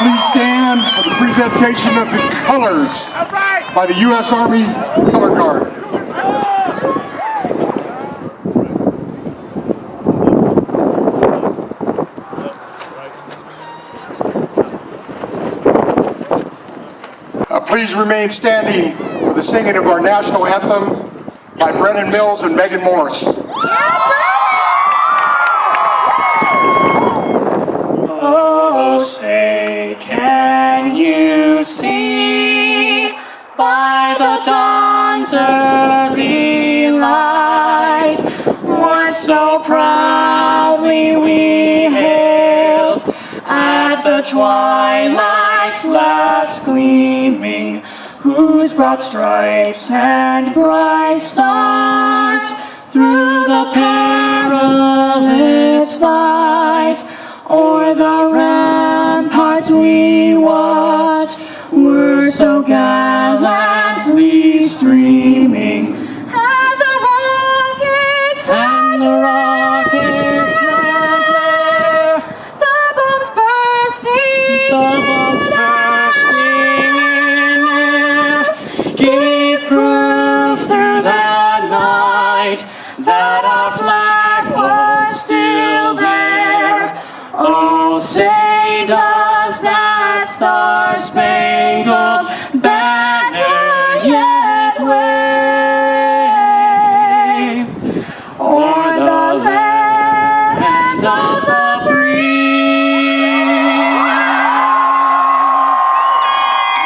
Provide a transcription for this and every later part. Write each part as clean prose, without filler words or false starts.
please stand for the presentation of the colors by the U.S. Army Color Guard. Please remain standing for the singing of our national anthem by Brennan Mills and Megan Morris. Oh, say can you see by the dawn's early light what so proudly we hailed at the twilight's last gleaming, whose broad stripes and bright stars through the perilous fight o'er the ramparts we watched were so gallantly streaming, and the rockets ran there, the bombs bursting in air, gave proof through that night that our flag was still there. Oh, say does that star-spangled banner yet wave o'er the land of the free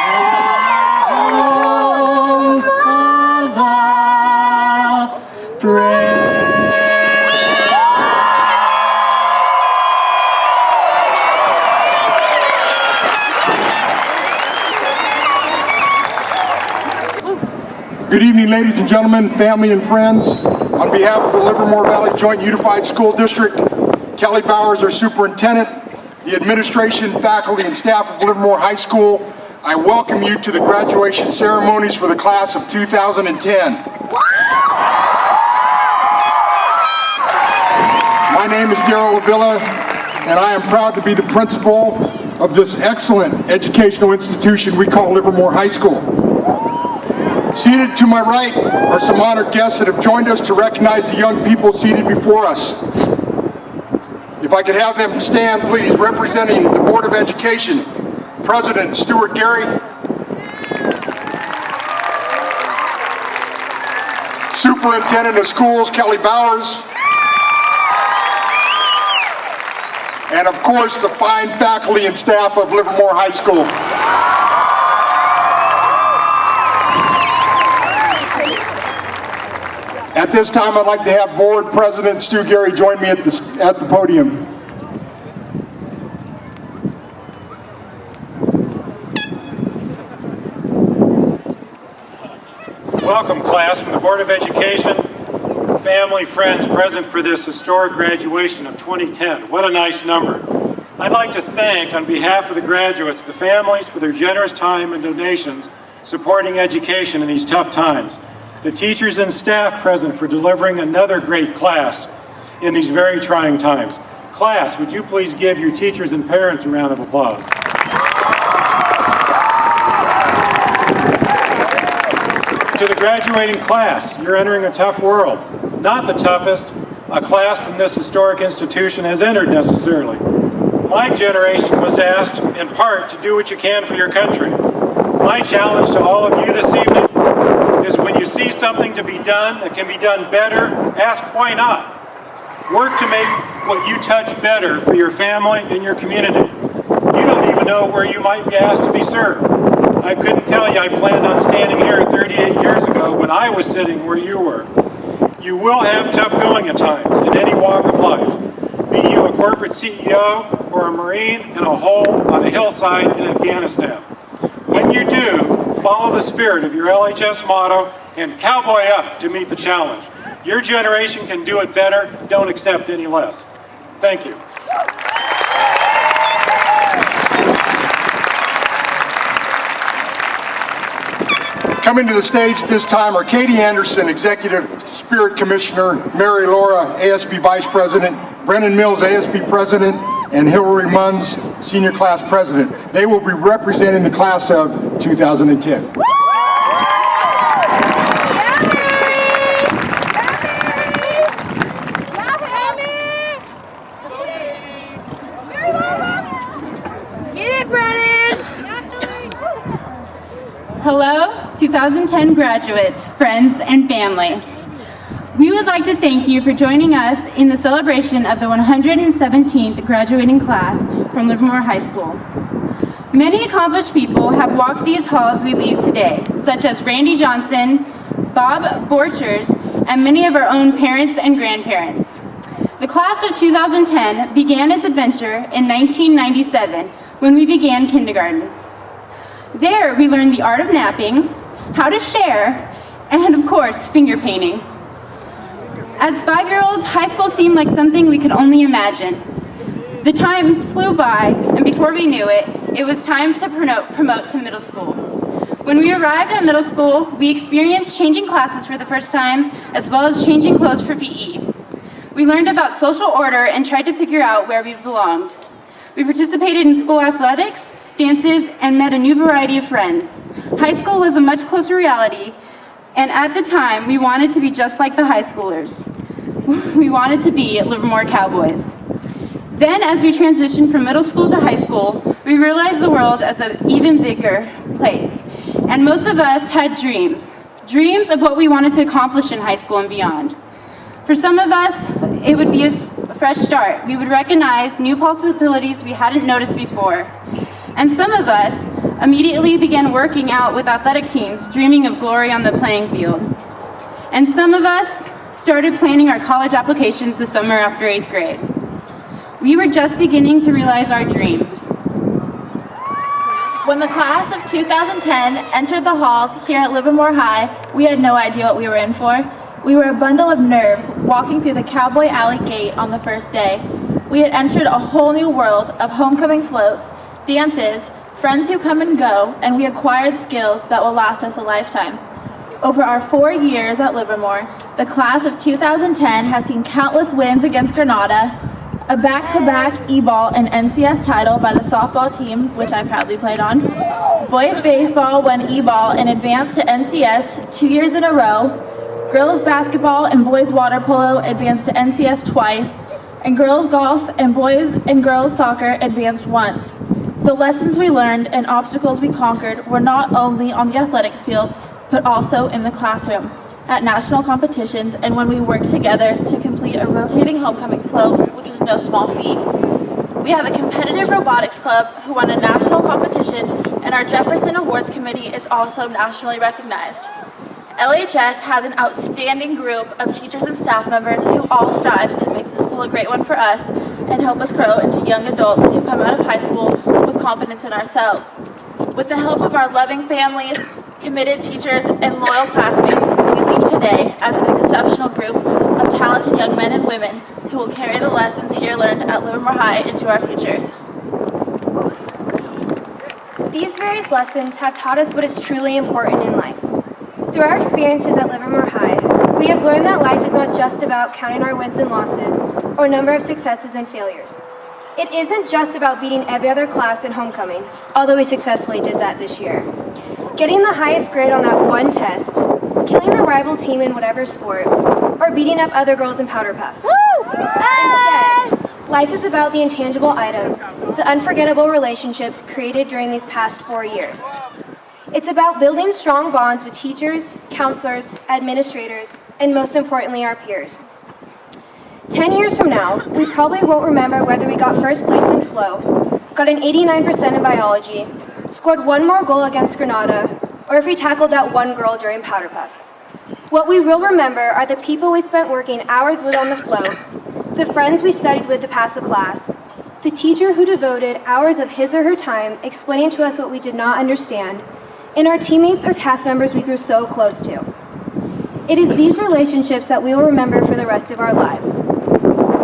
and the home of the brave? Good evening, ladies and gentlemen, family and friends. On behalf of the Livermore Valley Joint Unified School District, Kelly Bowers, our superintendent, the administration, faculty, and staff of Livermore High School, I welcome you to the graduation ceremonies for the class of 2010. My name is Darryl Avila, and I am proud to be the principal of this excellent educational institution we call Livermore High School. Seated to my right are some honored guests that have joined us to recognize the young people seated before us. If I could have them stand, please, representing the Board of Education, President Stuart Gary, Superintendent of Schools Kelly Bowers, and of course the fine faculty and staff of Livermore High School. At this time, I'd like to have Board President Stu Gary join me at the podium. Welcome, class, from the Board of Education, family, friends present for this historic graduation of 2010. What a nice number. I'd like to thank, on behalf of the graduates, the families for their generous time and donations supporting education in these tough times. The teachers and staff present for delivering another great class in these very trying times. Class, would you please give your teachers and parents a round of applause? To the graduating class, you're entering a tough world. Not the toughest a class from this historic institution has entered necessarily. My generation was asked, in part, to do what you can for your country. My challenge to all of you this evening is when you see something to be done that can be done better, ask why not. Work to make what you touch better for your family and your community. You don't even know where you might be asked to be served. I couldn't tell you I planned on standing here 38 years ago when I was sitting where you were. You will have tough going at times in any walk of life. Be you a corporate CEO or a Marine in a hole on a hillside in Afghanistan. When you do, follow the spirit of your LHS motto and cowboy up to meet the challenge. Your generation can do it better. Don't accept any less. Thank you. Coming to the stage at this time are Katie Anderson, Executive Spirit Commissioner, Mary Laura, ASB Vice President, Brennan Mills, ASB President, and Hillary Munn's senior class president. They will be representing the class of 2010. Hello, 2010 graduates, friends, and family. We would like to thank you for joining us in the celebration of the 117th graduating class from Livermore High School. Many accomplished people have walked these halls we leave today, such as Randy Johnson, Bob Borchers, and many of our own parents and grandparents. The class of 2010 began its adventure in 1997 when we began kindergarten. There, we learned the art of napping, how to share, and of course, finger painting. As 5-year-olds, high school seemed like something we could only imagine. The time flew by, and before we knew it, it was time to promote to middle school. When we arrived at middle school, we experienced changing classes for the first time, as well as changing clothes for PE. We learned about social order and tried to figure out where we belonged. We participated in school athletics, dances, and met a new variety of friends. High school was a much closer reality, and at the time, we wanted to be just like the high schoolers. We wanted to be Livermore Cowboys. Then, as we transitioned from middle school to high school, we realized the world as an even bigger place. And most of us had dreams of what we wanted to accomplish in high school and beyond. For some of us, it would be a fresh start. We would recognize new possibilities we hadn't noticed before. And some of us immediately began working out with athletic teams, dreaming of glory on the playing field. And some of us started planning our college applications the summer after 8th grade. We were just beginning to realize our dreams. When the class of 2010 entered the halls here at Livermore High, we had no idea what we were in for. We were a bundle of nerves walking through the Cowboy Alley gate on the first day. We had entered a whole new world of homecoming floats, dances, friends who come and go, and we acquired skills that will last us a lifetime. Over our 4 years at Livermore, the class of 2010 has seen countless wins against Granada, a back-to-back E-ball and NCS title by the softball team, which I proudly played on. Boys baseball won E-ball and advanced to NCS 2 years in a row. Girls basketball and boys water polo advanced to NCS twice, and girls golf and boys and girls soccer advanced once. The lessons we learned and obstacles we conquered were not only on the athletics field, but also in the classroom, at national competitions, and when we worked together to complete a rotating homecoming float, which was no small feat. We have a competitive robotics club who won a national competition, and our Jefferson Awards Committee is also nationally recognized. LHS has an outstanding group of teachers and staff members who all strive to make the school a great one for us and help us grow into young adults who come out of high school with confidence in ourselves. With the help of our loving families, committed teachers, and loyal classmates, we leave today as an exceptional group of talented young men and women who will carry the lessons here learned at Livermore High into our futures. These various lessons have taught us what is truly important in life. Through our experiences at Livermore High, we have learned that life is not just about counting our wins and losses or number of successes and failures. It isn't just about beating every other class in homecoming, although we successfully did that this year. Getting the highest grade on that one test, killing the rival team in whatever sport, or beating up other girls in Powder Puff. Instead, life is about the intangible items, the unforgettable relationships created during these past 4 years. It's about building strong bonds with teachers, counselors, administrators, and most importantly, our peers. 10 years from now, we probably won't remember whether we got first place in flow, got an 89% in biology, scored one more goal against Granada, or if we tackled that one girl during Powder Puff. What we will remember are the people we spent working hours with on the float, the friends we studied with to pass a class, the teacher who devoted hours of his or her time explaining to us what we did not understand, and our teammates or cast members we grew so close to. It is these relationships that we will remember for the rest of our lives.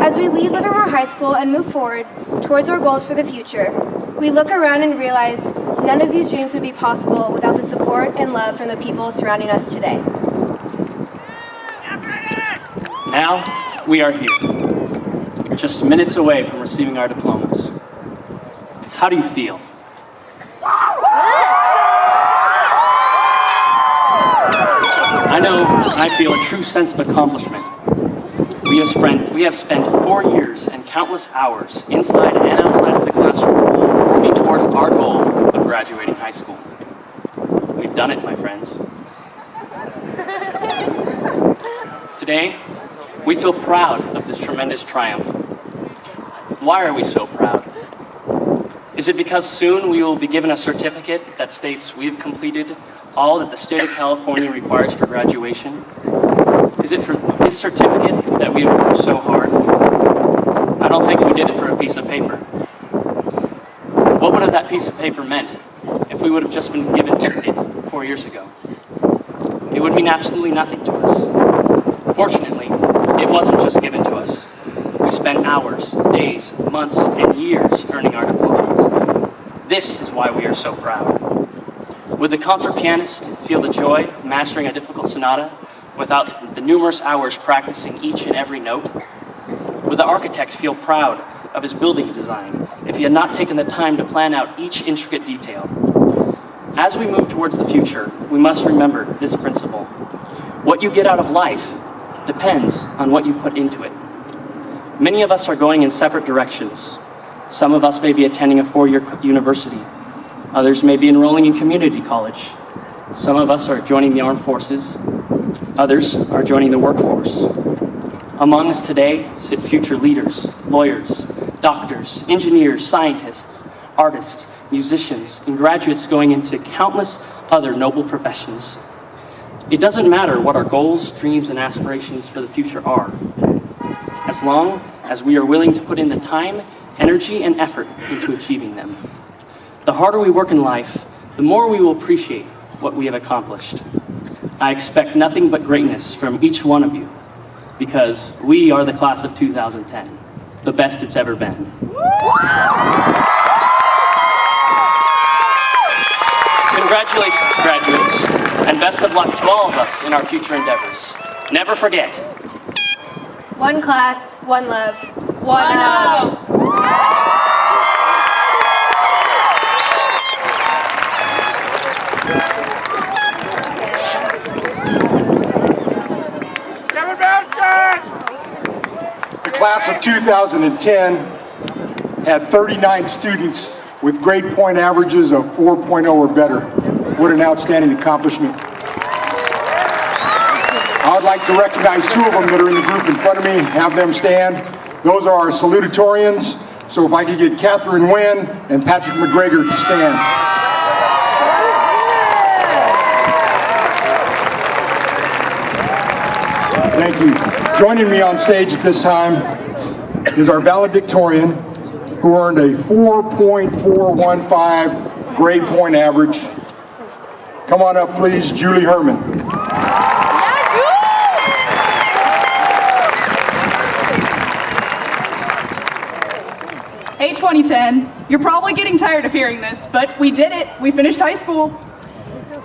As we leave Livermore High School and move forward towards our goals for the future, we look around and realize none of these dreams would be possible without the support and love from the people surrounding us today. Now, we are here. just minutes away from receiving our diplomas. How do you feel? I know I feel a true sense of accomplishment. We have spent 4 years and countless hours inside and outside of the classroom working towards our goal of graduating high school. We've done it, my friends. Today, we feel proud of this tremendous triumph. Why are we so proud? Is it because soon we will be given a certificate that states we've completed all that the state of California requires for graduation? Is it for this certificate that we have worked so hard? I don't think we did it for a piece of paper. What would have that piece of paper meant if we would have just been given it 4 years ago? It would mean absolutely nothing to us. Fortunately, it wasn't just given to us. We spent hours, days, months, and years earning our diplomas. This is why we are so proud. Would the concert pianist feel the joy of mastering a difficult sonata without the numerous hours practicing each and every note? Would the architect feel proud of his building design if he had not taken the time to plan out each intricate detail? As we move towards the future, we must remember this principle. What you get out of life depends on what you put into it. Many of us are going in separate directions. Some of us may be attending a 4-year university. Others may be enrolling in community college. Some of us are joining the armed forces. Others are joining the workforce. Among us today sit future leaders, lawyers, doctors, engineers, scientists, artists, musicians, and graduates going into countless other noble professions. It doesn't matter what our goals, dreams, and aspirations for the future are, as long as we are willing to put in the time, energy, and effort into achieving them. The harder we work in life, the more we will appreciate what we have accomplished. I expect nothing but greatness from each one of you, because we are the class of 2010, the best it's ever been. Congratulations, graduates, and best of luck to all of us in our future endeavors. Never forget. One class, one love. One up. The class of 2010 had 39 students with grade point averages of 4.0 or better. What an outstanding accomplishment. I would like to recognize 2 of them that are in the group in front of me, have them stand. Those are our salutatorians. So if I could get Catherine Wynn and Patrick McGregor to stand. Thank you. Joining me on stage at this time is our valedictorian, who earned a 4.415 grade point average. Come on up, please, Julie Herman. Hey 2010, you're probably getting tired of hearing this, but we did it. We finished high school.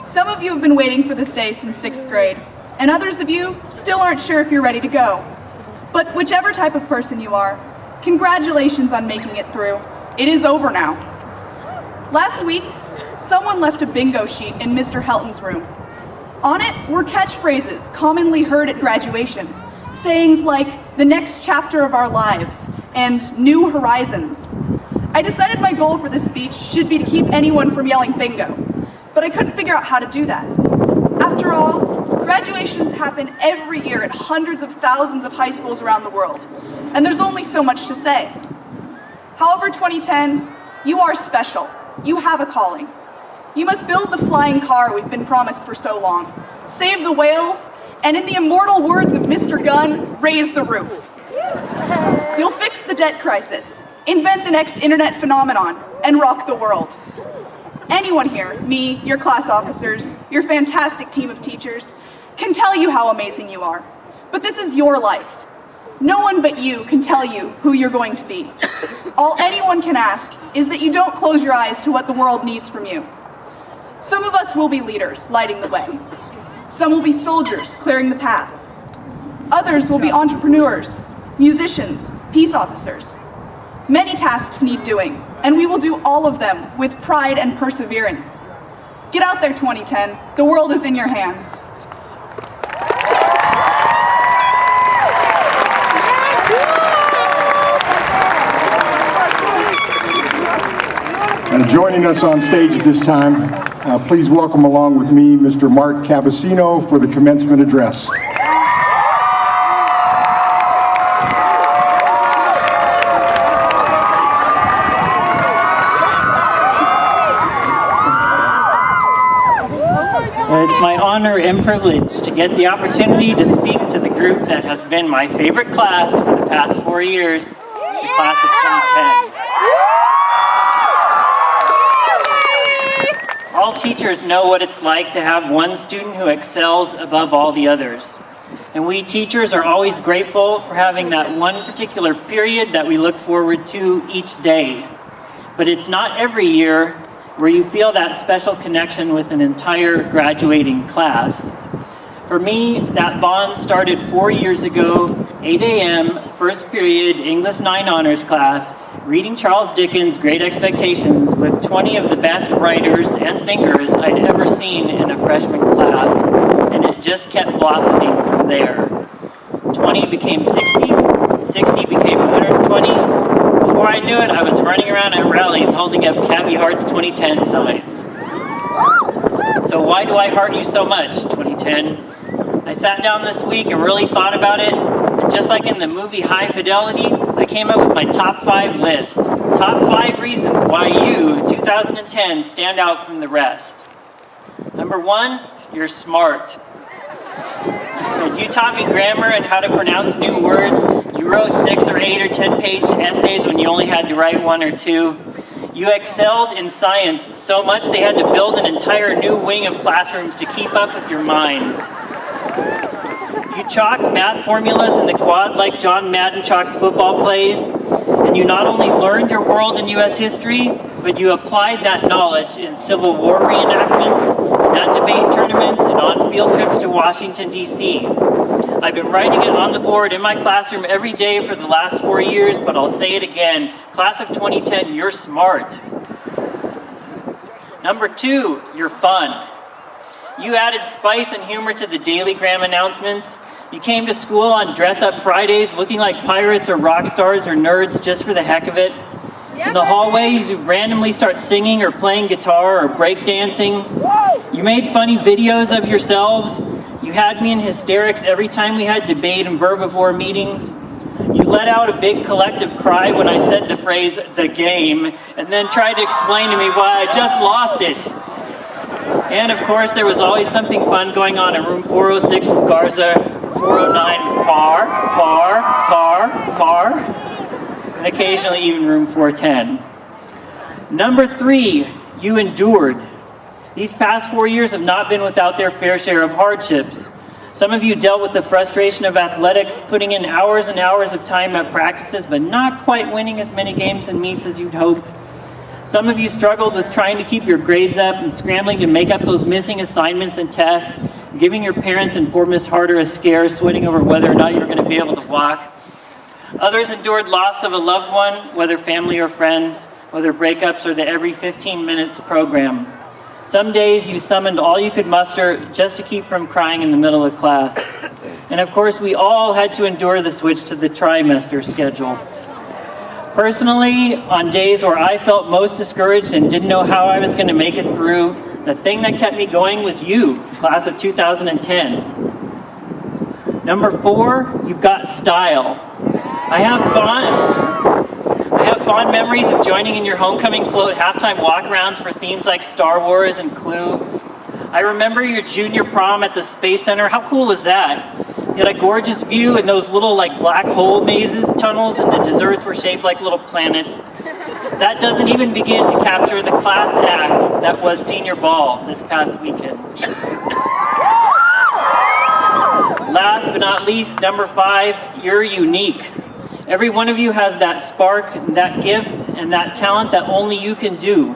Some of you have been waiting for this day since 6th grade, and others of you still aren't sure if you're ready to go. But whichever type of person you are, congratulations on making it through. It is over now. Last week, someone left a bingo sheet in Mr. Helton's room. On it were catchphrases commonly heard at graduation, sayings like, "the next chapter of our lives," and "new horizons." I decided my goal for this speech should be to keep anyone from yelling bingo, but I couldn't figure out how to do that. After all, graduations happen every year at hundreds of thousands of high schools around the world, and there's only so much to say. However, 2010, you are special. You have a calling. You must build the flying car we've been promised for so long, save the whales, and in the immortal words of Mr. Gunn, raise the roof. You'll fix the debt crisis, invent the next internet phenomenon, and rock the world. Anyone here, me, your class officers, your fantastic team of teachers, can tell you how amazing you are. But this is your life. No one but you can tell you who you're going to be. All anyone can ask is that you don't close your eyes to what the world needs from you. Some of us will be leaders, lighting the way. Some will be soldiers, clearing the path. Others will be entrepreneurs, musicians, peace officers. Many tasks need doing, and we will do all of them with pride and perseverance. Get out there, 2010. The world is in your hands. Joining us on stage at this time, please welcome along with me Mr. Mark Cabasino for the commencement address. It's my honor and privilege to get the opportunity to speak to the group that has been my favorite class for the past 4 years, the class of 2010. All teachers know what it's like to have one student who excels above all the others. And we teachers are always grateful for having that one particular period that we look forward to each day. But it's not every year where you feel that special connection with an entire graduating class. For me, that bond started 4 years ago, 8 a.m., first period, English 9 honors class, reading Charles Dickens' Great Expectations with 20 of the best writers and thinkers I'd ever seen in a freshman class, and it just kept blossoming from there. 20 became 60, 60 became 120. Before I knew it, I was running around at rallies holding up Cabby Heart's 2010 signs. So why do I heart you so much, 2010? I sat down this week and really thought about it, and just like in the movie High Fidelity, I came up with my top 5 list. Top 5 reasons why you, 2010, stand out from the rest. Number 1, you're smart. You taught me grammar and how to pronounce new words. You wrote 6 or 8 or 10-page essays when you only had to write 1 or 2. You excelled in science so much they had to build an entire new wing of classrooms to keep up with your minds. You chalked math formulas in the quad like John Madden chalks football plays, and you not only learned your world in U.S. history, but you applied that knowledge in Civil War reenactments, and at debate tournaments, and on field trips to Washington, D.C. I've been writing it on the board in my classroom every day for the last 4 years, but I'll say it again. Class of 2010, you're smart. Number 2, you're fun. You added spice and humor to the Daily Gram announcements. You came to school on dress-up Fridays looking like pirates or rock stars or nerds just for the heck of it. In the hallways, you randomly start singing or playing guitar or breakdancing. You made funny videos of yourselves. You had me in hysterics every time we had debate and verbivore meetings. You let out a big collective cry when I said the phrase, "the game," and then tried to explain to me why I just lost it. And of course, there was always something fun going on in room 406 with Garza, 409 with Par, and occasionally even room 410. Number 3, you endured. These past 4 years have not been without their fair share of hardships. Some of you dealt with the frustration of athletics, putting in hours and hours of time at practices, but not quite winning as many games and meets as you'd hoped. Some of you struggled with trying to keep your grades up and scrambling to make up those missing assignments and tests, giving your parents and poor Miss Harder a scare, sweating over whether or not you were going to be able to walk. Others endured loss of a loved one, whether family or friends, whether breakups or the every 15 minutes program. Some days you summoned all you could muster just to keep from crying in the middle of class. And of course, we all had to endure the switch to the trimester schedule. Personally, on days where I felt most discouraged and didn't know how I was going to make it through, the thing that kept me going was you, class of 2010. Number 4, you've got style. I have fond memories of joining in your homecoming float halftime walkarounds for themes like Star Wars and Clue. I remember your junior prom at the Space Center. How cool was that? You had a gorgeous view and those little black hole mazes, tunnels, and the desserts were shaped like little planets. That doesn't even begin to capture the class act that was Senior Ball this past weekend. Last but not least, number 5, you're unique. Every one of you has that spark, that gift, and that talent that only you can do.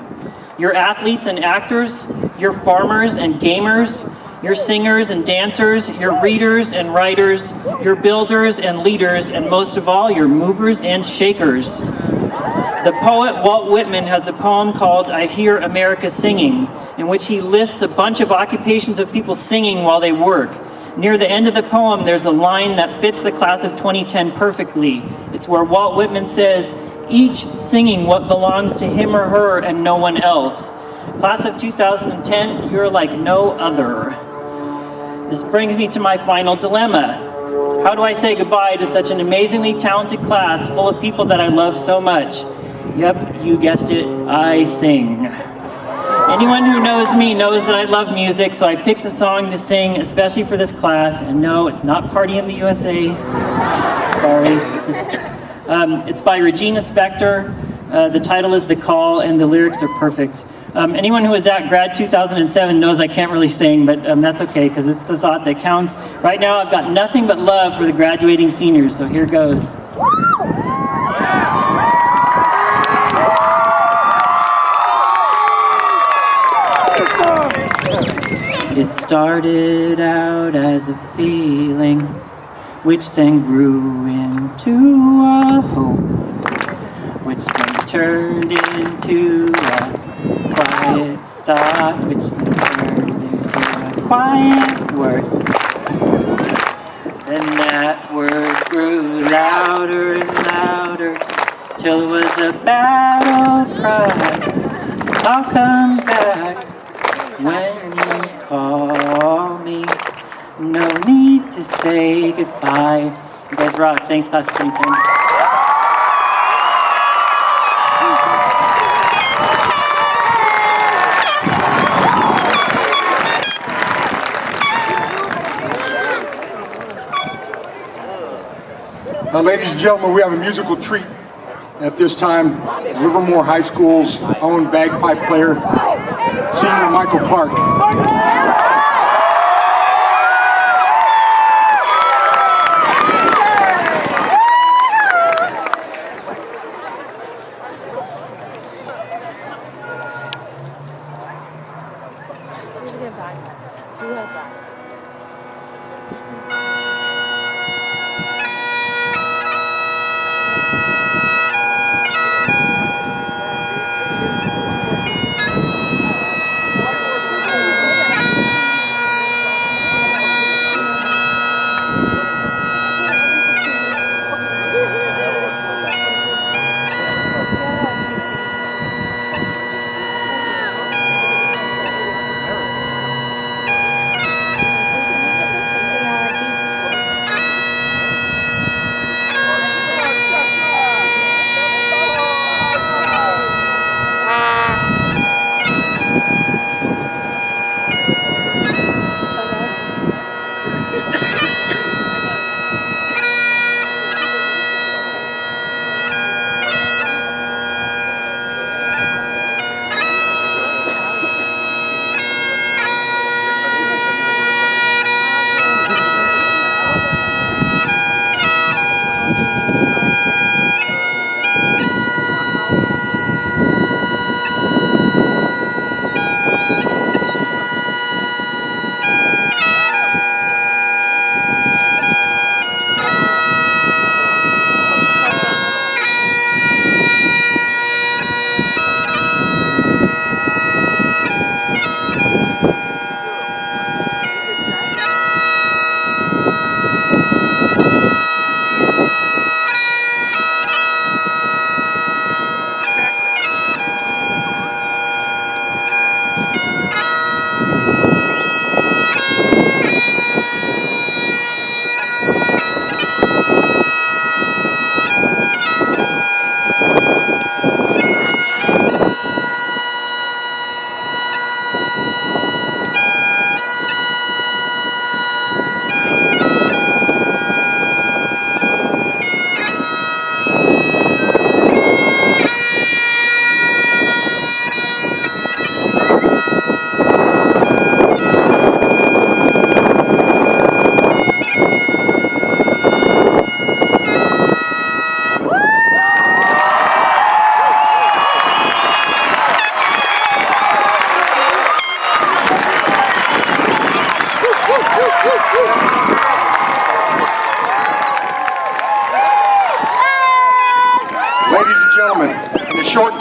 You're athletes and actors, you're farmers and gamers, Your singers and dancers, your readers and writers, your builders and leaders, and most of all, your movers and shakers. The poet Walt Whitman has a poem called I Hear America Singing, in which he lists a bunch of occupations of people singing while they work. Near the end of the poem, there's a line that fits the class of 2010 perfectly. It's where Walt Whitman says, each singing what belongs to him or her and no one else. Class of 2010, you're like no other. This brings me to my final dilemma. How do I say goodbye to such an amazingly talented class full of people that I love so much? Yep, you guessed it, I sing. Anyone who knows me knows that I love music, so I picked a song to sing especially for this class, and no, it's not Party in the USA. Sorry. It's by Regina Spektor. The title is The Call, and the lyrics are perfect. Anyone who was at Grad 2007 knows I can't really sing, but that's okay, because it's the thought that counts. Right now, I've got nothing but love for the graduating seniors, so here goes. It started out as a feeling, which then grew into a hope, which then turned into a quiet thought, which then turned into a quiet word. Then that word grew louder and louder, till it was a battle cry. I'll come back when you call me. No need to say goodbye. You guys rock. Thanks, class of 2010. Ladies and gentlemen, we have a musical treat at this time. Livermore High School's own bagpipe player, Senior Michael Clark.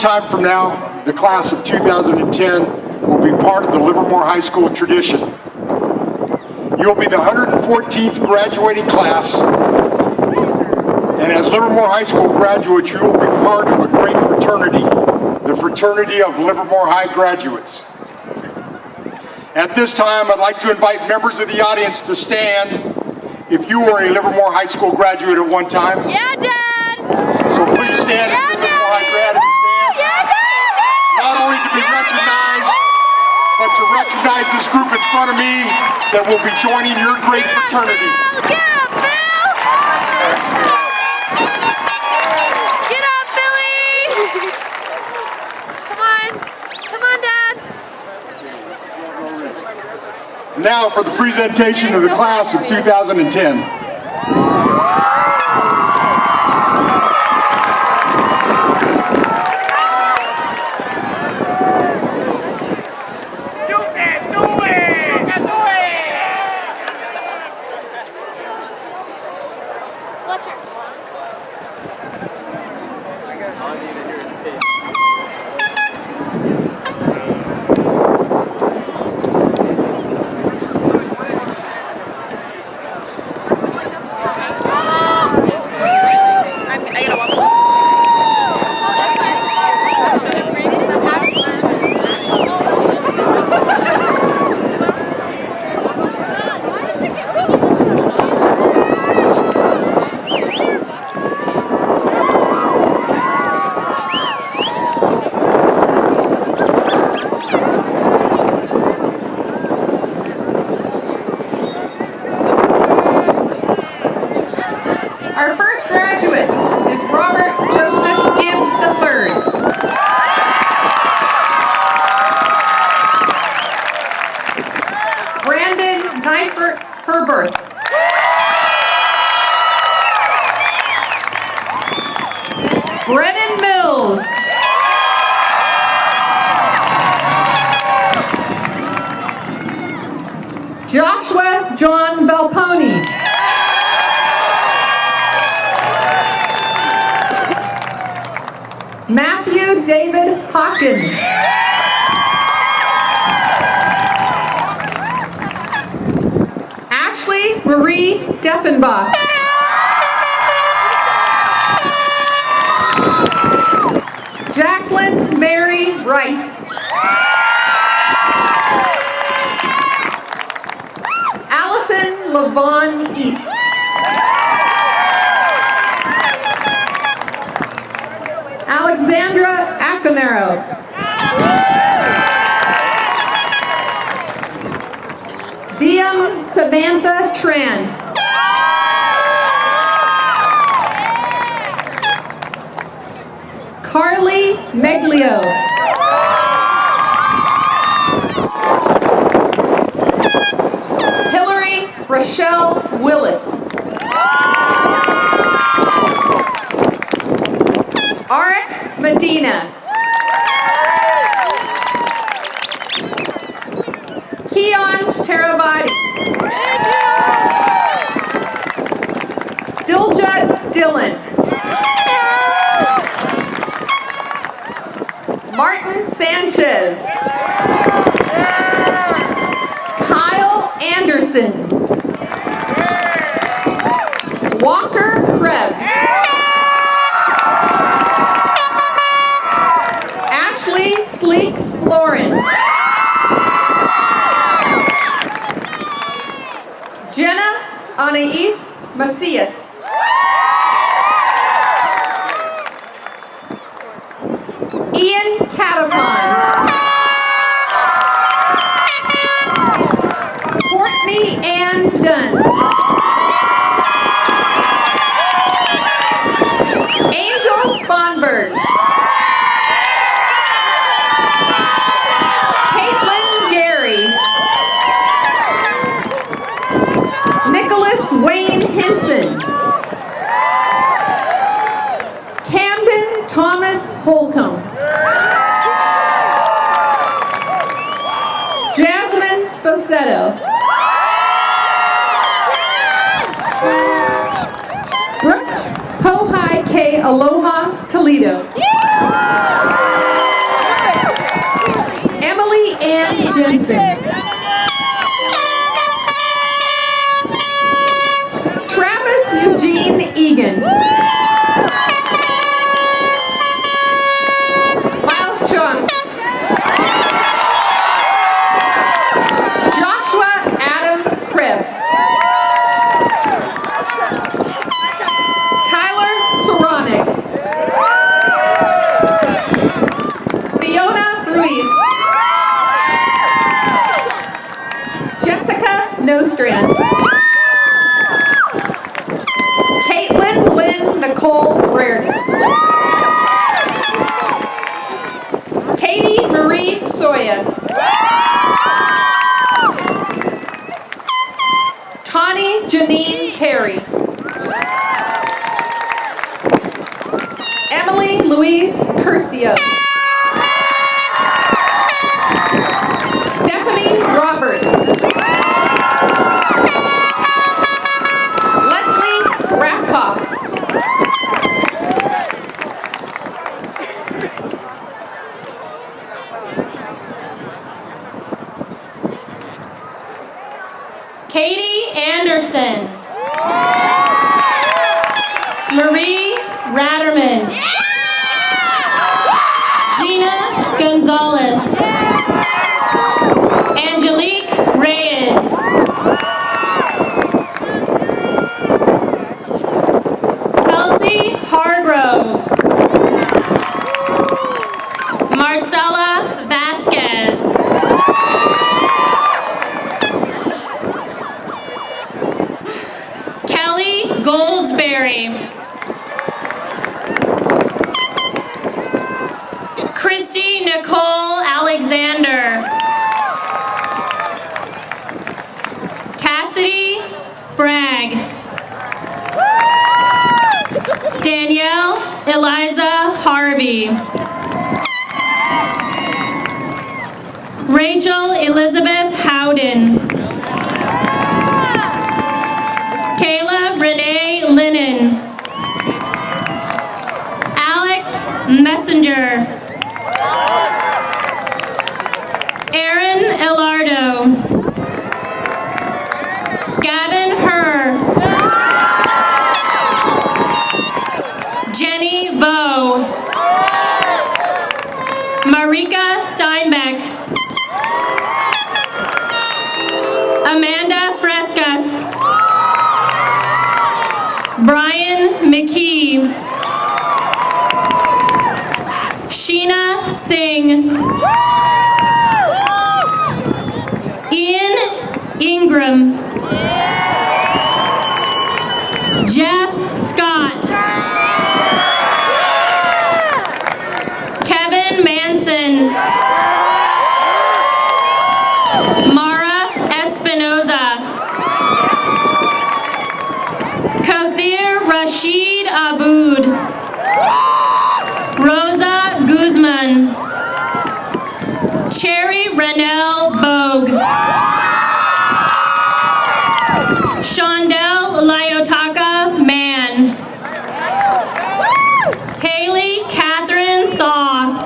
time from now, the class of 2010 will be part of the Livermore High School tradition. You'll be the 114th graduating class, and as Livermore High School graduates, you will be part of a great fraternity, the fraternity of Livermore High graduates. At this time, I'd like to invite members of the audience to stand if you were a Livermore High School graduate at one time. Yeah, Dad! So please stand if you're a Livermore High grad. Yeah, Dad! Not only to be recognized, but to recognize this group in front of me that will be joining your great fraternity. Get up, Bill! Get up, Billy! Come on. Come on, Dad. Now for the presentation of the class of 2010. Our first graduate is Robert Joseph Gibbs III. Brandon Neifert Herbert. Brennan Mills. Joshua John Valponi. Matthew David Hawkins. Ashley Marie Deffenbach. Jacqueline Mary Rice. Allison Lavon East. Alexandra Acanero. Diem Samantha Tran. Carly Meglio. Hillary Rochelle Willis. Arik Medina. Keon Teravati. Diljat Dillon. Martin Sanchez. Kyle Anderson. Walker Krebs. Ashley Sleek Florin. Jenna Anais Macias. Ian Catapon. Courtney Ann Dunn. Angel Sponberg. Caitlin Gary. Nicholas Wayne Hinson. Camden Thomas Holcomb. Jasmine Sposetto. Brooke Pohai K. Aloha Toledo. Jensen. Travis Eugene Egan. Miles Chung. Joshua Adam Krebs. Tyler Soronic. Fiona Ruiz. Jessica Nostrand. Caitlin Lynn Nicole Reardon. Katie Marie Soya. Tawny Janine Perry. Emily Louise Curcio. Stephanie Roberts. Leslie Rathkoff. Katie Anderson. Marie Ratterman. Gina Gonzalez. Angelique Reyes. Kelsey Hargrove. Marcella Vasquez. Kelly Goldsberry. Christy Nicole Alexander. Cassidy Bragg. Danielle Eliza Harvey. Rachel Elizabeth Howden. Kayla Renee Lennon. Alex Messenger. Aaron Elardo. Gavin Herr. Jenny Vo. Marika Steinbeck. Amanda Frescas. Brian McKee. Sheena Singh. Ian Ingram. Jeff Scott. Kevin Manson. Mara Espinoza. Kothir Rashid Aboud. Rosa Guzman. Cherry Renelle Bogue. Shondell Lyotaka Mann. Haley Catherine Saw.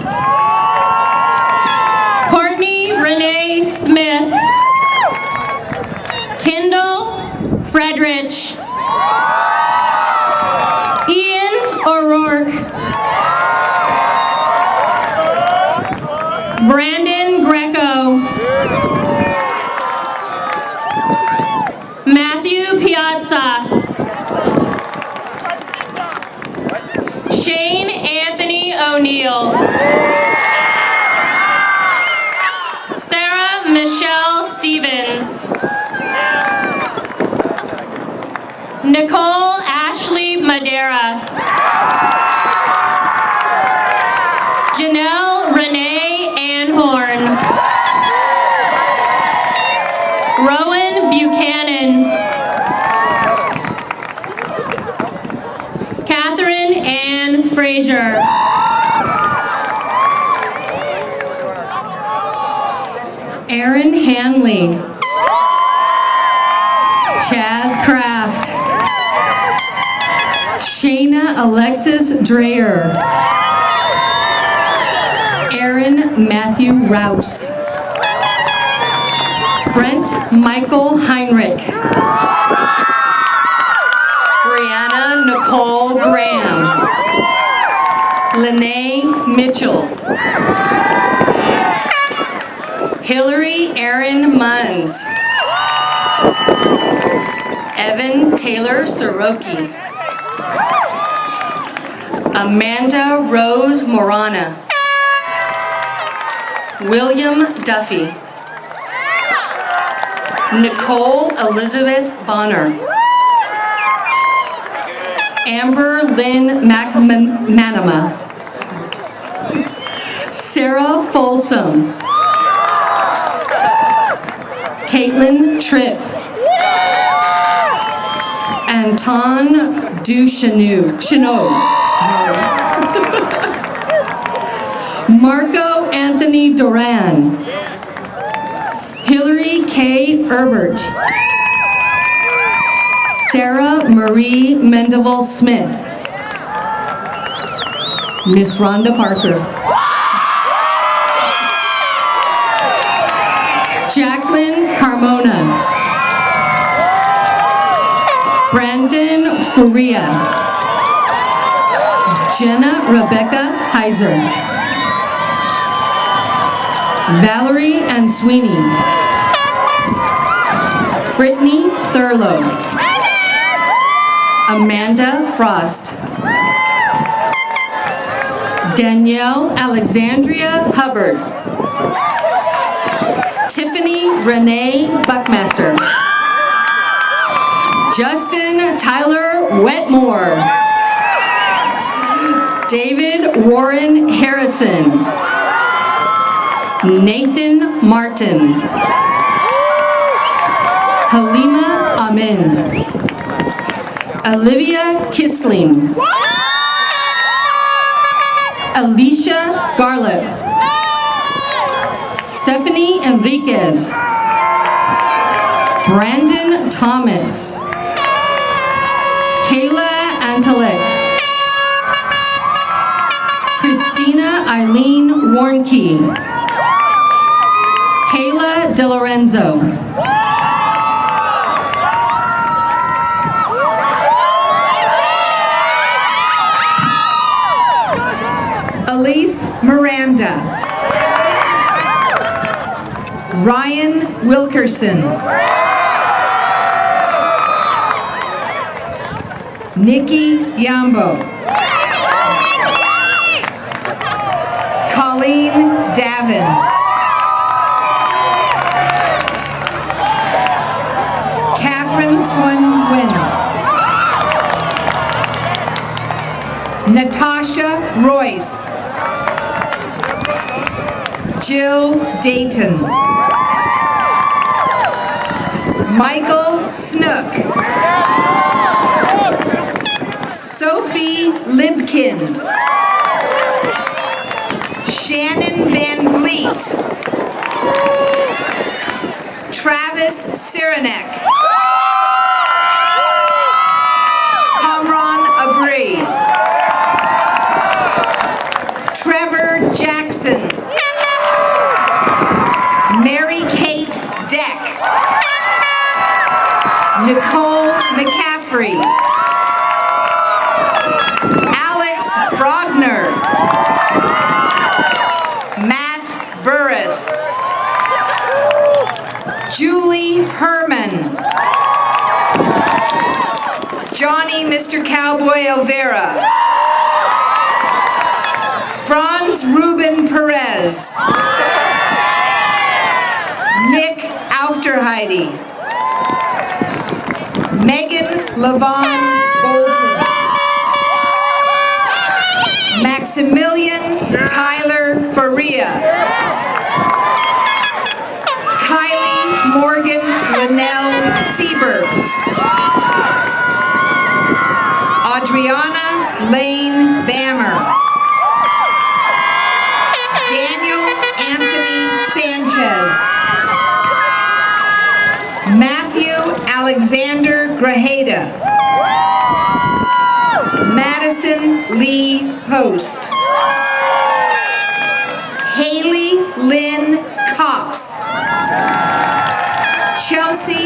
Courtney Renee Smith. Kendall Fredrich. Ian O'Rourke. Brandon Greco. Matthew Piazza. Shane Anthony O'Neill. Sarah Michelle Stevens. Nicole Ashley Madera. Janelle Renee Anhorn. Rowan Buchanan. Catherine Ann Frazier. Aaron Hanley. Chaz Kraft. Shayna Alexis Dreyer. Aaron Matthew Rouse. Brent Michael Heinrich. Brianna Nicole Graham. Lene Mitchell. Hillary Aaron Munns. Evan Taylor Soroki. Amanda Rose Morana. William Duffy. Nicole Elizabeth Bonner. Amber Lynn McManama. Sarah Folsom. Caitlin Tripp. Anton Duchesneau. Marco Anthony Duran. Hillary K. Herbert. Sarah Marie Mendeval Smith. Miss Rhonda Parker. Jacqueline Carmona. Brandon Faria. Jenna Rebecca Heiser. Valerie Ann Sweeney. Brittany Thurlow. Amanda Frost. Danielle Alexandria Hubbard. Tiffany Renee Buckmaster. Justin Tyler Wetmore. David Warren Harrison. Nathan Martin. Halima Amin. Olivia Kisling. Alicia Garlip. Stephanie Enriquez. Brandon Thomas. Kayla Antalik. Christina Eileen Warnke. Kayla DeLorenzo. Elise Miranda. Ryan Wilkerson. Nikki Yambo. Colleen Davin. Catherine Swan Wynn. Natasha Royce. Jill Dayton. Michael Snook. Sophie Libkind. Shannon Van Vliet. Travis Cyranek. Kamran Abri. Trevor Jackson. Mary Kate Deck. Nicole McCaffrey. Alex Frogner. Matt Burris. Julie Herman. Johnny Mr. Cowboy Olvera. Franz Ruben Perez. Nick Aufderheide. Megan Levon Bolton. Maximilian Tyler Faria. Kylie Morgan Linnell Siebert. Adriana Lane Bammer. Daniel Anthony Sanchez. Matthew Alexander Grajeda. Madison Lee Post. Haley Lynn Cops.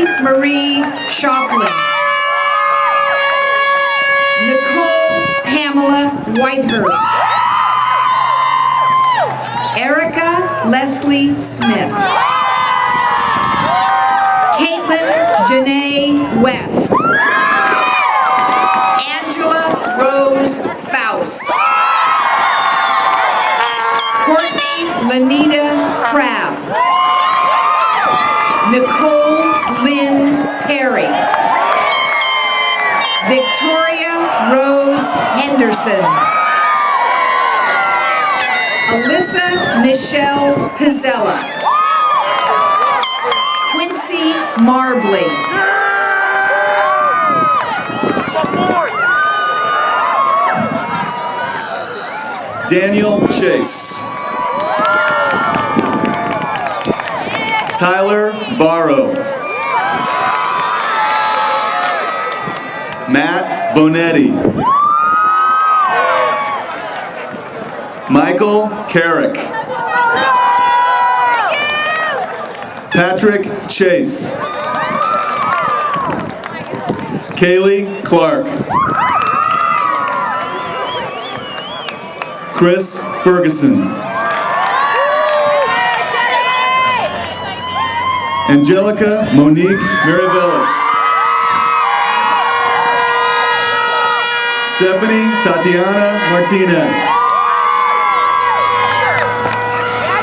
Kelly Marie Shoplin. Nicole Pamela Whitehurst. Erica Leslie Smith. Caitlin Janae West. Angela Rose Faust. Courtney Lanita Crabb. Nicole Lynn Perry. Victoria Rose Henderson. Alyssa Nichelle Pizzella. Quincy Marbley. Daniel Chase. Tyler Barrow. Matt Bonetti. Michael Carrick. Patrick Chase. Kaylee Clark. Chris Ferguson. Angelica Monique Marivelis. Stephanie Tatiana Martinez.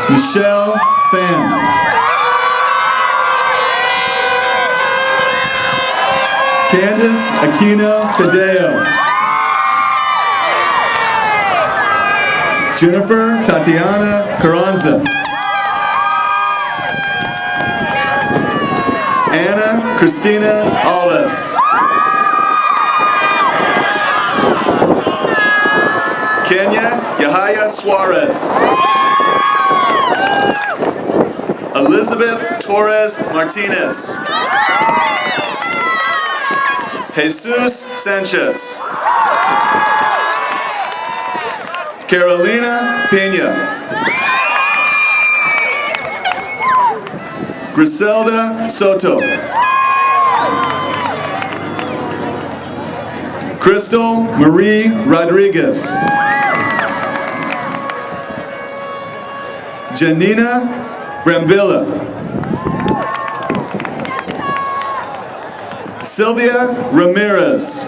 Michelle Pham. Candace Aquino Tadeo. Jennifer Tatiana Carranza. Anna Christina Alves. Kenya Yahaya Suarez. Elizabeth Torres Martinez. Jesus Sanchez. Carolina Pena. Griselda Soto. Crystal Marie Rodriguez. Janina Brambilla. Sylvia Ramirez.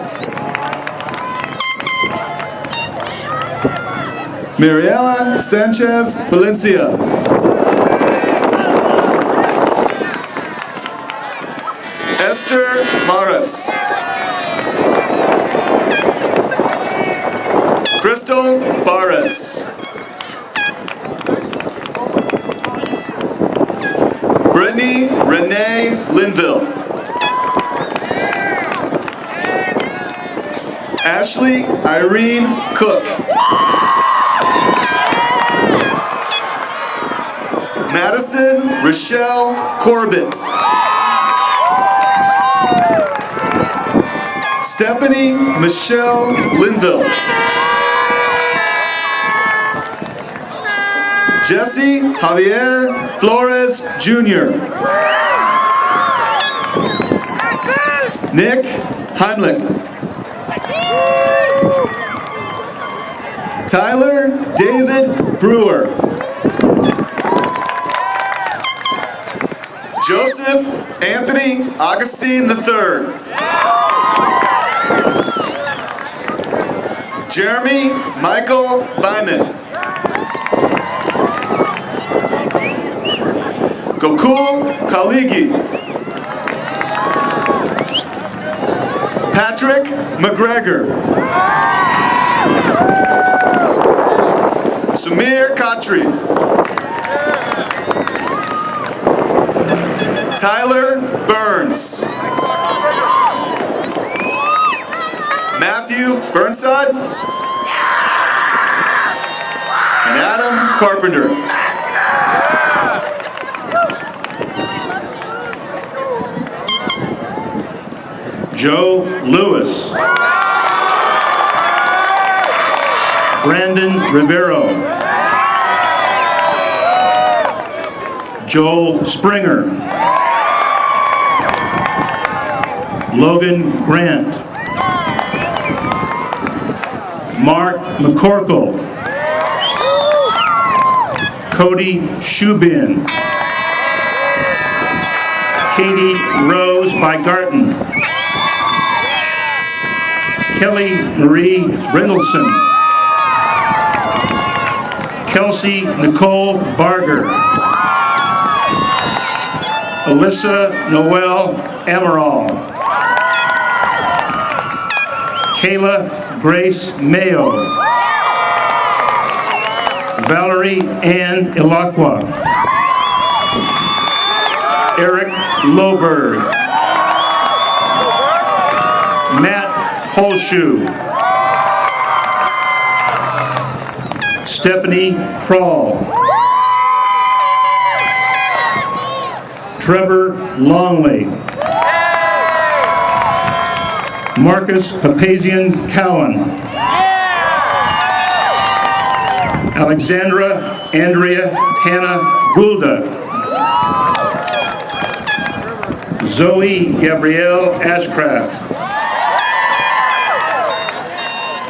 Mariela Sanchez Valencia. Esther Maris. Crystal Barres. Brittany Renee Linville. Ashley Irene Cook. Madison Rochelle Corbett. Stephanie Michelle Linville. Jesse Javier Flores Jr. Nick Heimlich. Tyler David Brewer. Joseph Anthony Augustine III. Jeremy Michael Byman. Gokul Kaligi. Patrick McGregor. Sumir Khatri. Tyler Burns. Matthew Burnside. And Adam Carpenter. Joe Lewis. Brandon Rivero. Joel Springer. Logan Grant. Mark McCorkle. Cody Shubin. Katie Rose Bygarten. Kelly Marie Brindleson. Kelsey Nicole Barger. Alyssa Noel Amaral. Kayla Grace Mayo. Valerie Ann Ilaqua. Eric Loberg. Matt Holshoe. Stephanie Kroll. Trevor Longley. Marcus Papazian Cowan. Alexandra Andrea Hannah Goulda. Zoe Gabrielle Ashcraft.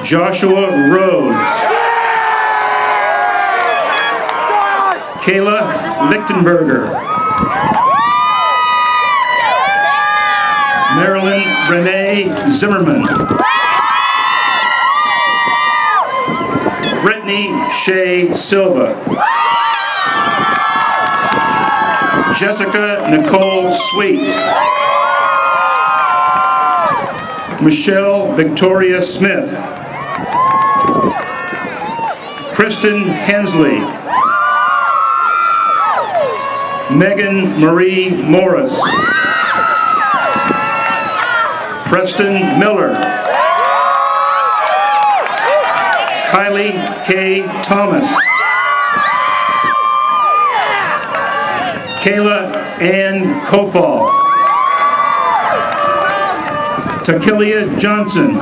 Joshua Rhodes. Kayla Lichtenberger. Marilyn Renee Zimmerman. Brittany Shea Silva. Jessica Nicole Sweet. Michelle Victoria Smith. Kristen Hensley. Megan Marie Morris. Preston Miller. Kylie K. Thomas. Kayla Ann Kofal. Takilia Johnson.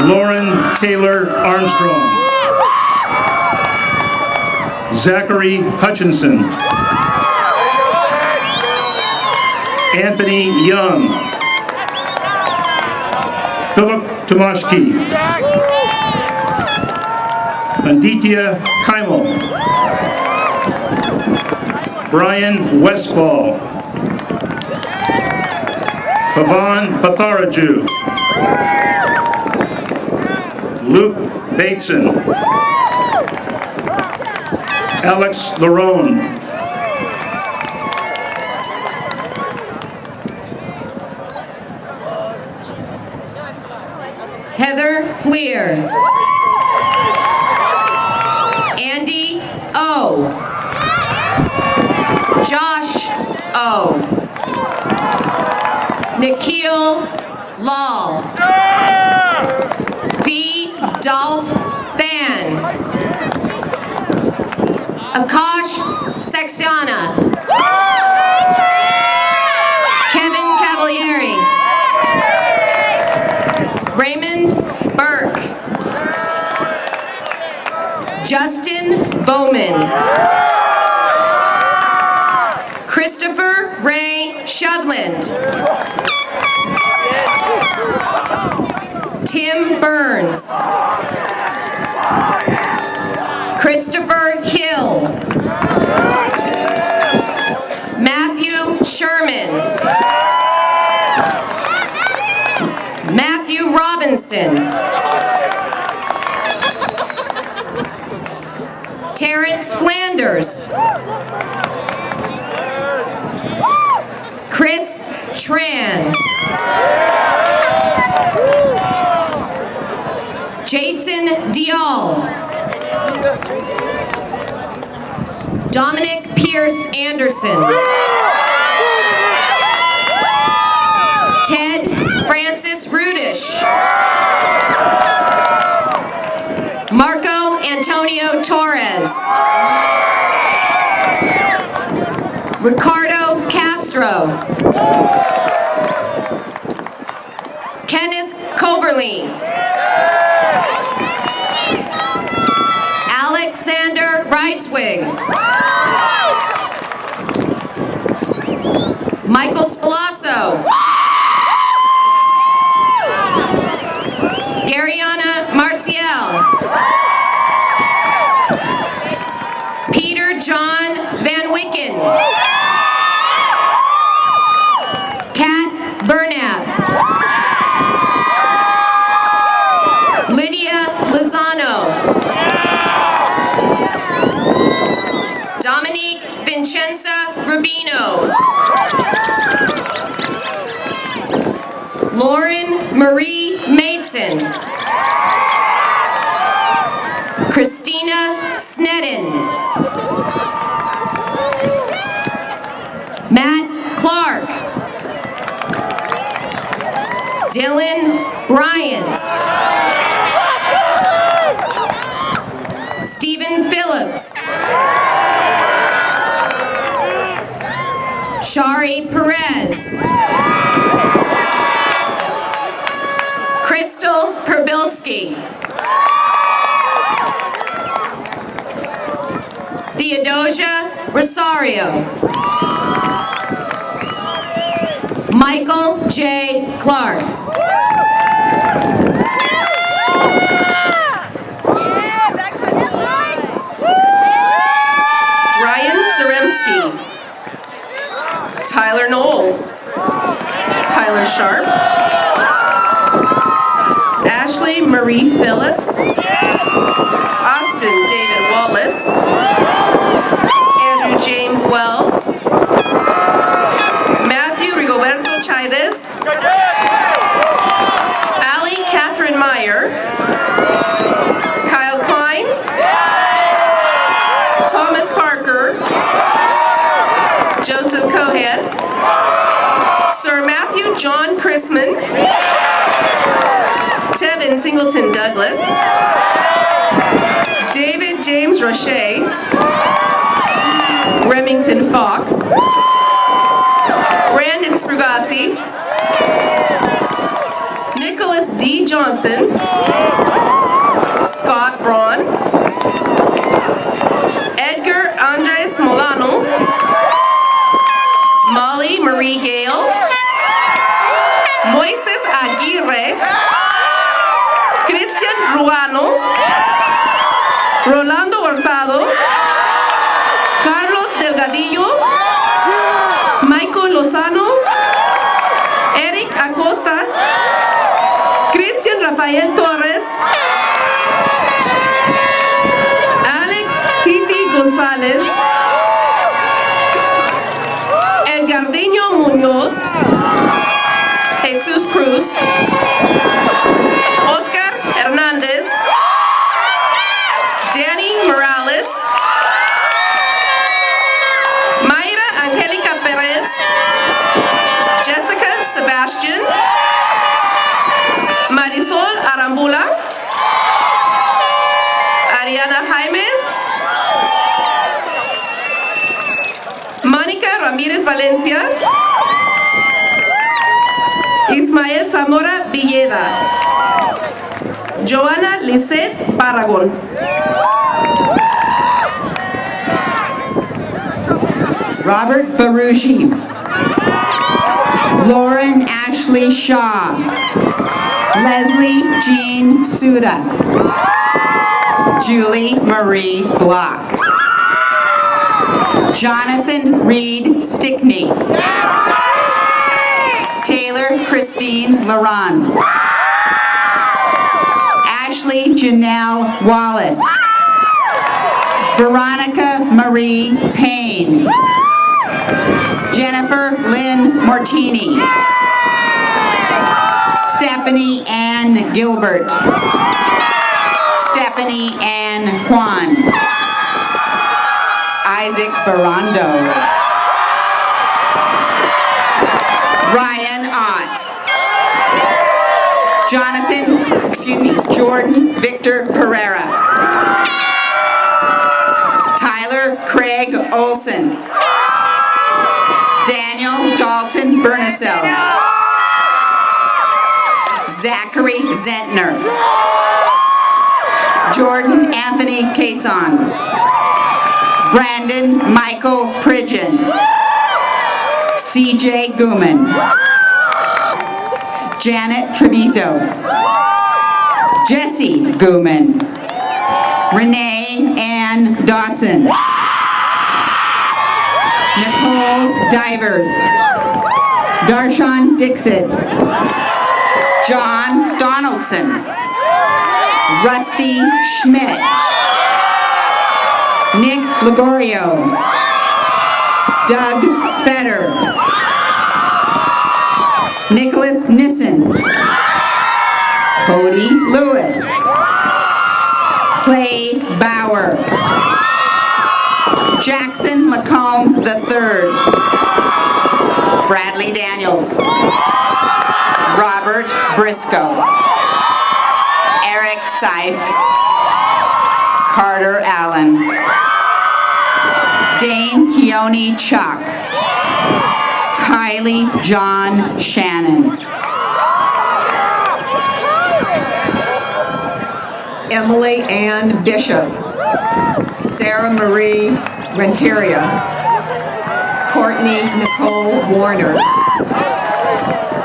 Lauren Taylor Armstrong. Zachary Hutchinson. Anthony Young. Philip Tomashki. Aditya Keimel. Brian Westfall. Pavan Patharaju. Luke Bateson. Alex Larone. Heather Fleer. Andy O. Josh O. Nikhil Lal. Fee Dolph Fan. Akash Saxena. Kevin Cavalieri. Raymond Burke. Justin Bowman. Christopher Ray Shovland. Tim Burns. Christopher Hill. Matthew Sherman. Matthew Robinson. Terrence Flanders. Chris Tran. Jason Dial. Dominic Pierce Anderson. Ted Francis Rudish. Marco Antonio Torres. Ricardo Castro. Kenneth Coberly. Alexander Ricewig. Michael Spalasso. Garyana Marcial. Peter John Van Wicken. Kat Burnap. Lydia Lozano. Dominique Vincenza Rubino. Lauren Marie Mason. Christina Snedden. Matt Clark. Dylan Bryant. Stephen Phillips. Shari Perez. Crystal Perbilski. Theodosia Rosario. Michael J. Clark. Ryan Zaremski. Tyler Knowles. Tyler Sharp. Ashley Marie Phillips. Austin David Wallace. Andrew James Wells. Matthew Rigoberto Chaides. Ali Catherine Meyer. Kyle Klein. Thomas Parker. Joseph Cohan. Sir Matthew John Chrisman. Tevin Singleton Douglas. David James Roche. Remington Fox. Brandon Sprugasi. Nicholas D. Johnson. Scott Braun. Edgar Andres Molano. Molly Marie Gale. Moises Aguirre. Cristian Ruano. Rolando Hurtado. Carlos Delgadillo. Michael Lozano. Eric Acosta. Cristian Rafael Torres. Alex Titi González. El Gardeño Muñoz. Jesús Cruz. Oscar Hernández. Danny Morales. Mayra Angelica Perez. Jessica Sebastian. Marisol Arambula. Ariana Jaimes. Mónica Ramírez Valencia. Ismael Zamora Villeda. Joana Lisette Barragón. Robert Baruchi. Lauren Ashley Shaw. Leslie Jean Suda. Julie Marie Block. Jonathan Reed Stickney. Taylor Christine Laron. Ashley Janelle Wallace. Veronica Marie Payne. Jennifer Lynn Martini. Stephanie Ann Gilbert. Stephanie Ann Kwan. Isaac Barando. Ryan Ott. Jordan Victor Pereira. Tyler Craig Olson. Daniel Dalton Burnacell. Zachary Zentner. Jordan Anthony Cason. Brandon Michael Pridgeon. CJ Gooman. Janet Treviso. Jesse Gooman. Renee Ann Dawson. Nicole Divers. Darshan Dixit. John Donaldson. Rusty Schmidt. Nick Ligorio. Doug Fetter. Nicholas Nissen. Cody Lewis. Clay Bauer. Jackson Lacombe III. Bradley Daniels. Robert Briscoe. Eric Seif. Carter Allen. Dane Keone Chuck. Kylie John Shannon. Emily Ann Bishop. Sarah Marie Renteria. Courtney Nicole Warner.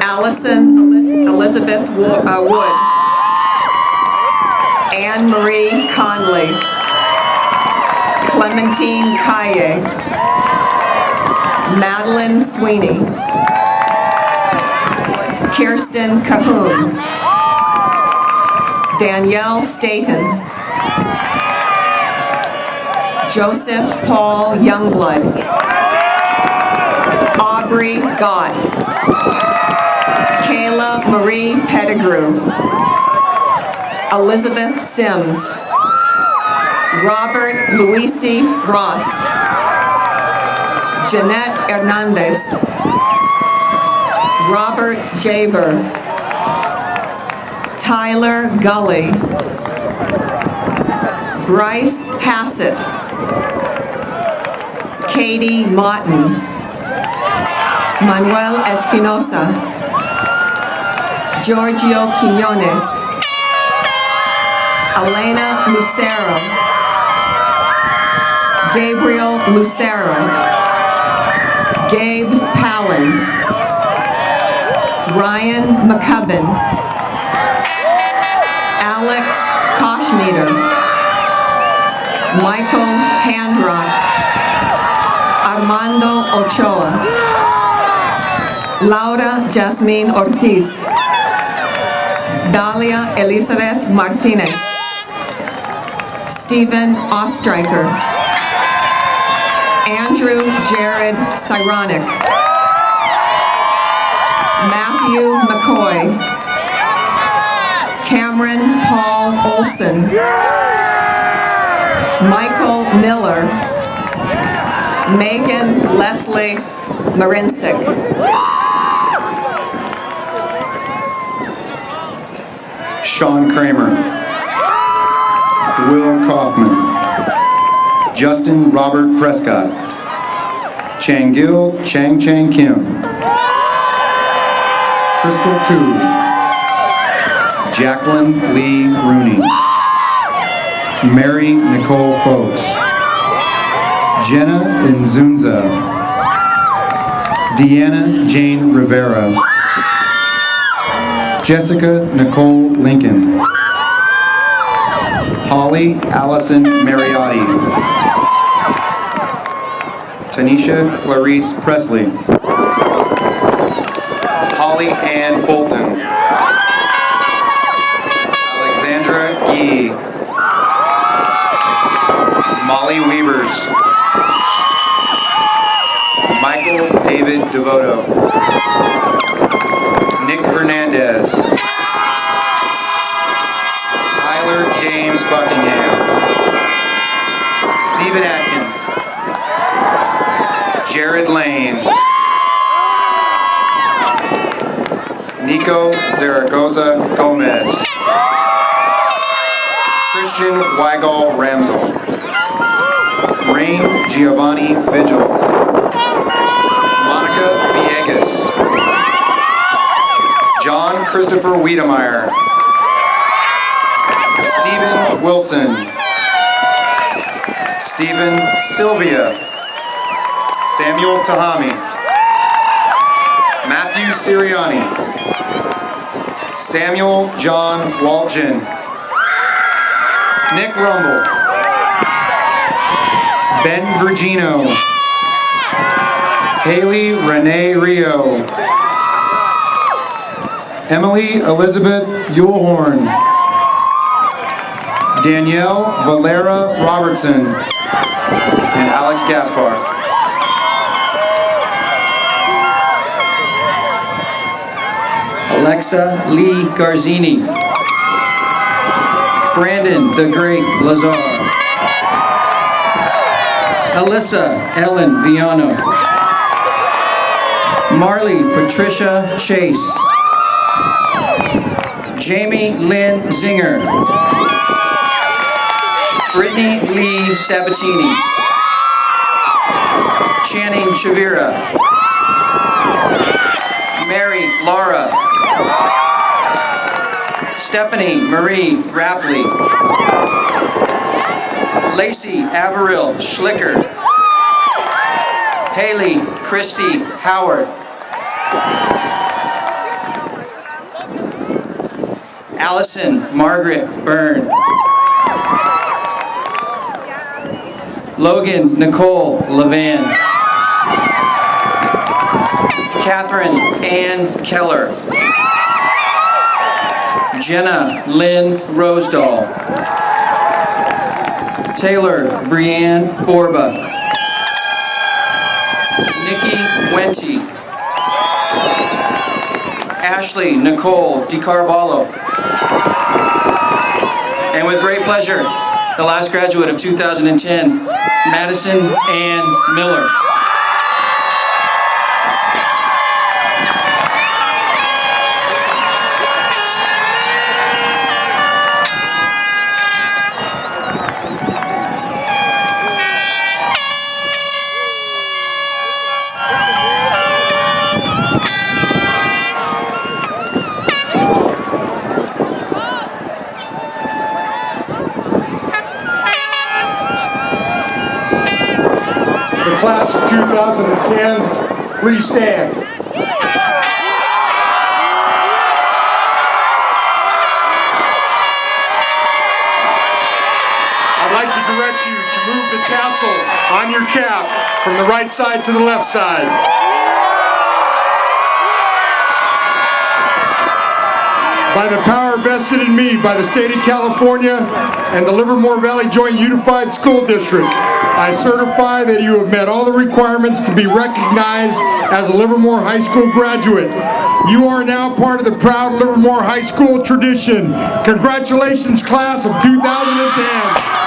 Allison Elizabeth Wood. Anne Marie Conley. Clementine Kaye. Madeline Sweeney. Kirsten Cahoon. Danielle Staten. Joseph Paul Youngblood. Aubrey Gott. Kayla Marie Pettigrew. Elizabeth Sims. Robert Luisi Ross. Jeanette Hernandez. Robert Jaber. Tyler Gully. Bryce Hassett. Katie Moughton. Manuel Espinosa. Giorgio Quinones. Elena Lucero. Gabriel Lucero. Gabe Palin. Ryan McCubbin. Alex Koshmeter. Michael Handrock. Armando Ochoa. Laura Jasmine Ortiz. Dalia Elizabeth Martinez. Stephen Ostreicher. Andrew Jared Cyronic. Matthew McCoy. Cameron Paul Olson. Michael Miller. Megan Leslie Marinsik. Sean Kramer. Will Kaufman. Justin Robert Prescott. Changil Chang Kim. Crystal Koo. Jacqueline Lee Rooney. Mary Nicole Folks. Jenna Nzunza. Deanna Jane Rivera. Jessica Nicole Lincoln. Holly Allison Mariotti. Tanisha Clarice Presley. Holly Ann Bolton. Alexandra Gee. Molly Weavers. Michael David Devoto. Nick Hernandez. Tyler James Buckingham. Stephen Atkins. Jared Lane. Nico Zaragoza Gomez. Christian Weigall Ramsel. Rain Giovanni Vigil. Monica Villegas. John Christopher Wiedemeyer. Stephen Wilson. Stephen Sylvia. Samuel Tahami. Matthew Siriani. Samuel John Waltgen. Nick Rumble. Ben Virgino. Haley Renee Rio. Emily Elizabeth Yulhorn. Danielle Valera Robertson. And Alex Gaspar. Alexa Lee Garzini. Brandon the Great Lazar. Alyssa Ellen Viano. Marley Patricia Chase. Jamie Lynn Zinger. Brittany Lee Sabatini. Channing Chavira. Mary Laura. Stephanie Marie Rapley. Lacey Averill Schlicker. Haley Christy Howard. Allison Margaret Byrne. Logan Nicole Levan. Catherine Ann Keller. Jenna Lynn Rosedal. Taylor Brianne Borba. Nikki Wente. Ashley Nicole DiCarvalho. And with great pleasure, the last graduate of 2010, Madison Ann Miller. The class of 2010, please stand. I'd like to direct you to move the tassel on your cap from the right side to the left side. By the power vested in me by the state of California and the Livermore Valley Joint Unified School District, I certify that you have met all the requirements to be recognized as a Livermore High School graduate. You are now part of the proud Livermore High School tradition. Congratulations, class of 2010.